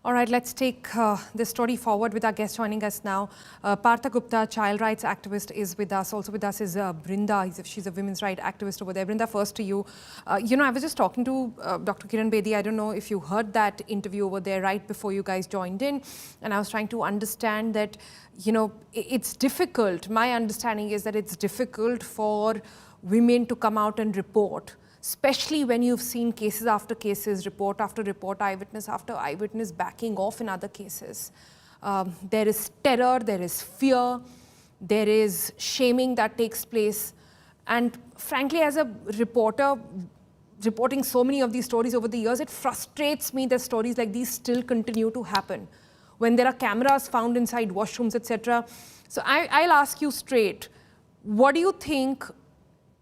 All right, let's take this story forward with our guest joining us now. Partha Gupta, child rights activist, is with us. Also with us is Brinda. She's a women's rights activist over there. Brinda, first to you. I was just talking to Dr. Kiran Bedi. I don't know if you heard that interview over there right before you guys joined in. And I was trying to understand that, it's difficult. My understanding is that it's difficult for women to come out and report, especially when you've seen cases after cases, report after report, eyewitness after eyewitness backing off in other cases. There is terror, there is fear, there is shaming that takes place. And frankly, as a reporter, reporting so many of these stories over the years, it frustrates me that stories like these still continue to happen when there are cameras found inside washrooms, etc. So I'll ask you straight, what do you think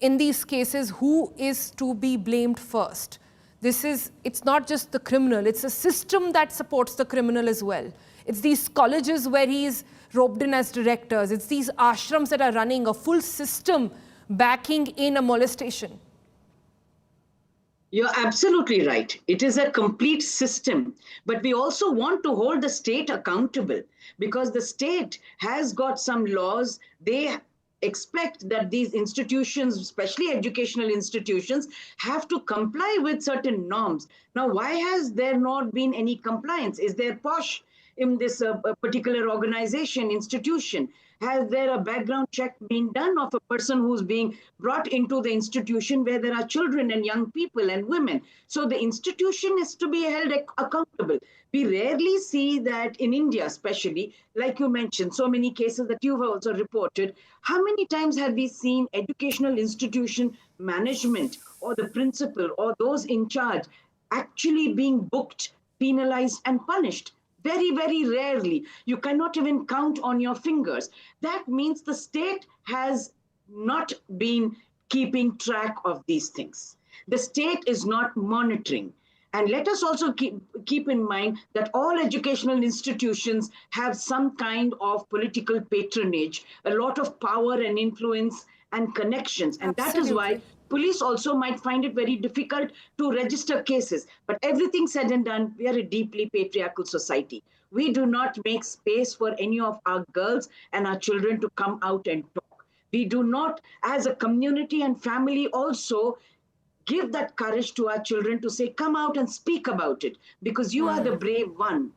in these cases, who is to be blamed first? It's not just the criminal, it's a system that supports the criminal as well. It's these colleges where he's roped in as directors. It's these ashrams that are running a full system backing in a molestation. You're absolutely right. It is a complete system. But we also want to hold the state accountable because the state has got some laws. They expect that these institutions, especially educational institutions, have to comply with certain norms. Now, why has there not been any compliance? Is there POSH in this particular organization, institution? Has there a background check been done of a person who's being brought into the institution where there are children and young people and women? So the institution is to be held accountable. We rarely see that in India, especially, like you mentioned, so many cases that you've also reported. How many times have we seen educational institution management or the principal or those in charge actually being booked, penalized, and punished? Very, very rarely. You cannot even count on your fingers. That means the state has not been keeping track of these things. The state is not monitoring. And let us also keep in mind that all educational institutions have some kind of political patronage, a lot of power and influence and connections. And Absolutely. That is why police also might find it very difficult to register cases. But everything said and done, we are a deeply patriarchal society. We do not make space for any of our girls and our children to come out and talk. We do not, as a community and family, also give that courage to our children to say, come out and speak about it, because you are the brave one.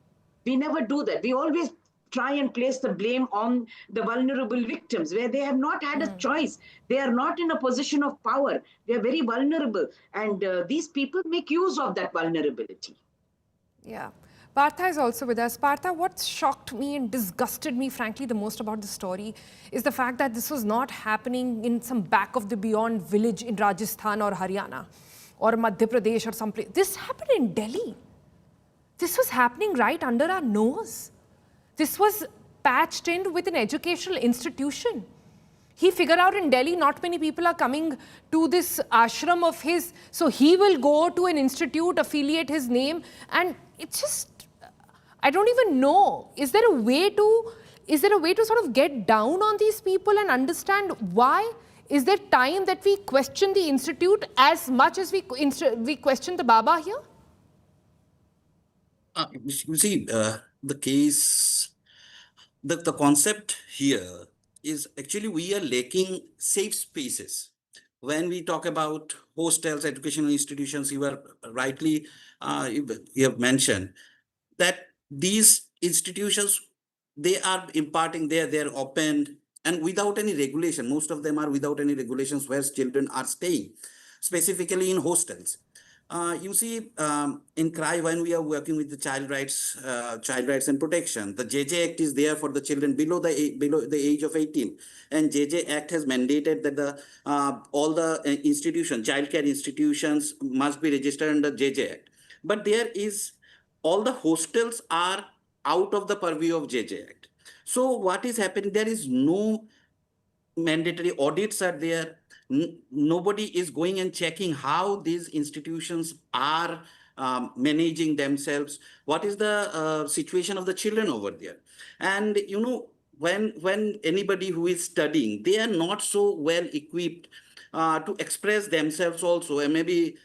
We never do that. We always try and place the blame on the vulnerable victims where they have not had a choice. They are not in a position of power. They are very vulnerable. And these people make use of that vulnerability. Yeah. Partha is also with us. Partha, what shocked me and disgusted me, frankly, the most about the story is the fact that this was not happening in some back of the beyond village in Rajasthan or Haryana or Madhya Pradesh or someplace. This happened in Delhi. This was happening right under our nose. This was patched in with an educational institution. He figured out in Delhi, not many people are coming to this ashram of his, so he will go to an institute, affiliate his name, and it's just, I don't even know. Is there a way to sort of get down on these people and understand why? Is there time that we question the institute as much as we question the Baba here? You see, the case, the concept here is actually we are lacking safe spaces. When we talk about hostels, educational institutions, you are rightly, you have mentioned that these institutions, they are imparting, they're open and without any regulation. Most of them are without any regulations where children are staying, specifically in hostels. You see, in CRY, when we are working with the child rights and protection, the JJ Act is there for the children below the age of 18, and JJ Act has mandated that all the institutions, childcare institutions, must be registered under JJ Act. But there is, all the hostels are out of the purview of JJ Act. So what is happening? There is no mandatory audits are there. Nobody is going and checking how these institutions are managing themselves. What is the situation of the children over there? And when anybody who is studying, they are not so well equipped to express themselves also. And maybe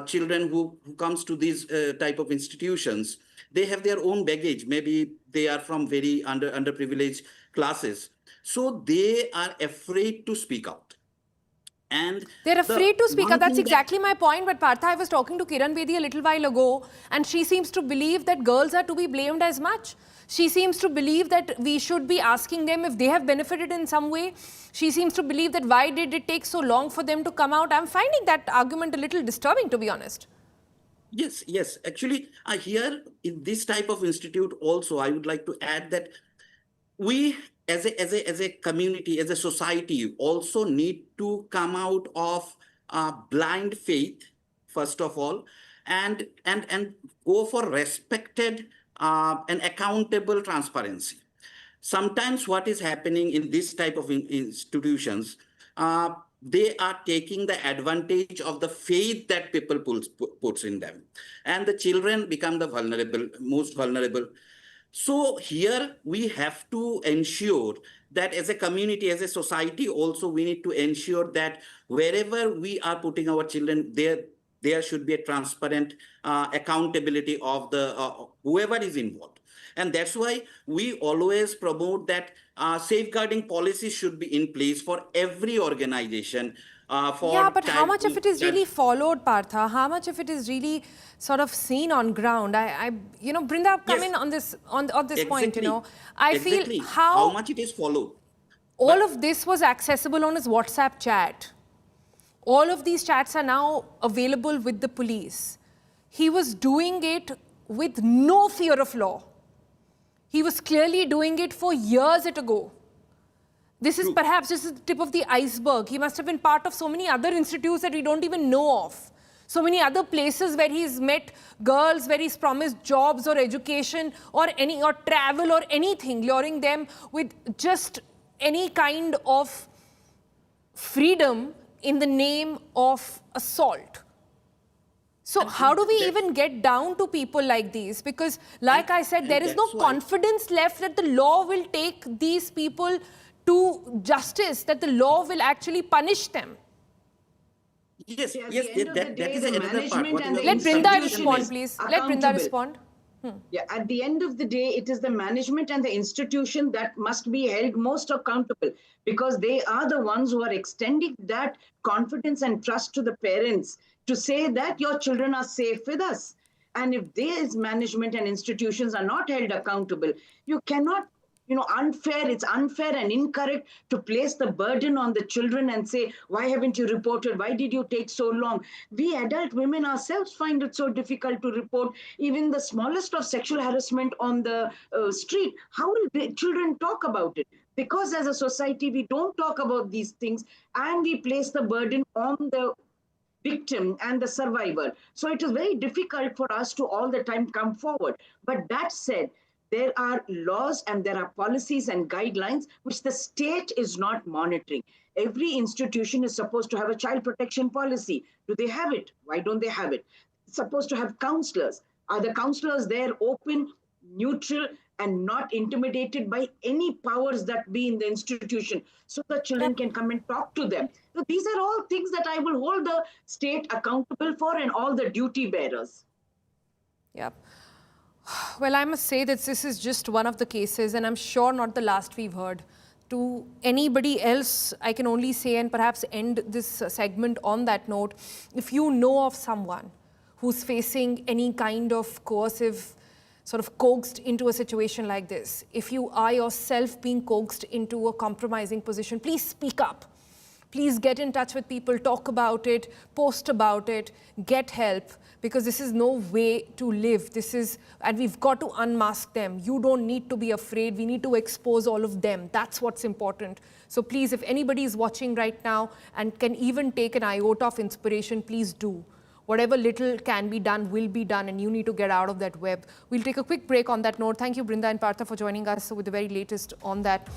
children who comes to these type of institutions, they have their own baggage. Maybe they are from very underprivileged classes. So they are afraid to speak out. And they're afraid to speak one up. That's thing that exactly my point. But Partha, I was talking to Kiran Bedi a little while ago, and she seems to believe that girls are to be blamed as much. She seems to believe that we should be asking them if they have benefited in some way. She seems to believe that why did it take so long for them to come out? I'm finding that argument a little disturbing, to be honest. Yes, yes. Actually, here in this type of institute also, I would like to add that we as a community, as a society, also need to come out of blind faith, first of all, and go for respected and accountable transparency. Sometimes what is happening in this type of institutions, they are taking the advantage of the faith that people puts in them, and the children become the most vulnerable. So here we have to ensure that as a community, as a society, also we need to ensure that wherever we are putting our children, there should be a transparent accountability of the whoever is involved. And that's why we always promote that safeguarding policies should be in place for every organization. Yeah, but how much of it is really followed, Partha? How much of it is really sort of seen on ground? Brinda, come in on this point. I feel how much it is followed. All of this was accessible on his WhatsApp chat. All of these chats are now available with the police. He was doing it with no fear of law. He was clearly doing it for years ago. This is perhaps just the tip of the iceberg. He must have been part of so many other institutes that we don't even know of. So many other places where he's met girls, where he's promised jobs or education or travel or anything, luring them with just any kind of freedom in the name of assault. So how do we even get down to people like these? Because like I said, there is no confidence left that the law will take these people to justice, that the law will actually punish them. Yes, yes, that is another part. Let Brinda respond, please. Let Brinda respond. Yeah, at the end of the day, it is the management and the institution that must be held most accountable, because they are the ones who are extending that confidence and trust to the parents to say that your children are safe with us. And if these management and institutions are not held accountable, you cannot, it's unfair and incorrect to place the burden on the children and say, why haven't you reported? Why did you take so long? We adult women ourselves find it so difficult to report even the smallest of sexual harassment on the street. How will the children talk about it? Because as a society, we don't talk about these things and we place the burden on the victim and the survivor. So it is very difficult for us to all the time come forward. But that said, there are laws and there are policies and guidelines which the state is not monitoring. Every institution is supposed to have a child protection policy. Do they have it? Why don't they have it? It's supposed to have counselors. Are the counselors there open, neutral, and not intimidated by any powers that be in the institution, so the children can come and talk to them? So these are all things that I will hold the state accountable for and all the duty bearers. Yep. Well, I must say that this is just one of the cases, and I'm sure not the last we've heard. To anybody else, I can only say, and perhaps end this segment on that note, if you know of someone who's facing any kind of coercive, sort of coaxed into a situation like this, if you are yourself being coaxed into a compromising position, please speak up. Please get in touch with people, talk about it, post about it, get help, because this is no way to live. And we've got to unmask them. You don't need to be afraid. We need to expose all of them. That's what's important. So please, if anybody is watching right now and can even take an iota of inspiration, please do. Whatever little can be done will be done, and you need to get out of that web. We'll take a quick break on that note. Thank you, Brinda and Partha, for joining us with the very latest on that.